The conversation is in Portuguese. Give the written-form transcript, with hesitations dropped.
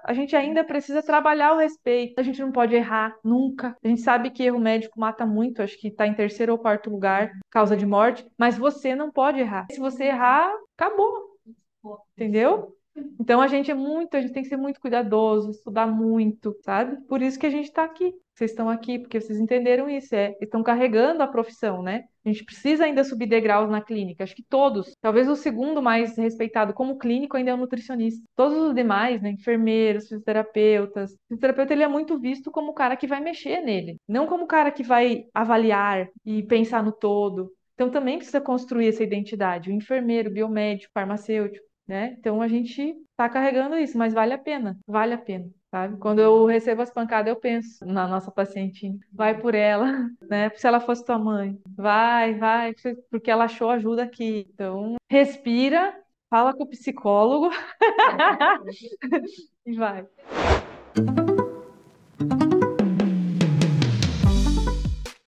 a gente ainda precisa trabalhar o respeito. A gente não pode errar nunca. A gente sabe que erro médico mata muito, acho que está em terceiro ou quarto lugar, causa de morte, mas você não pode errar. Se você errar, acabou, entendeu? Então a gente tem que ser muito cuidadoso, estudar muito, sabe? Por isso que a gente está aqui. Vocês estão aqui porque vocês entenderam isso, estão carregando a profissão, né? A gente precisa ainda subir degraus na clínica. Acho que todos. Talvez o segundo mais respeitado como clínico ainda é o nutricionista. Todos os demais, né? Enfermeiros, fisioterapeutas. O fisioterapeuta ele é muito visto como o cara que vai mexer nele, não como o cara que vai avaliar e pensar no todo. Então também precisa construir essa identidade. O enfermeiro, biomédico, farmacêutico, né? Então a gente tá carregando isso, mas vale a pena, sabe? Quando eu recebo as pancadas, eu penso na nossa pacientinha, vai por ela, né? Se ela fosse tua mãe, vai, porque ela achou ajuda aqui. Então, respira, fala com o psicólogo e vai.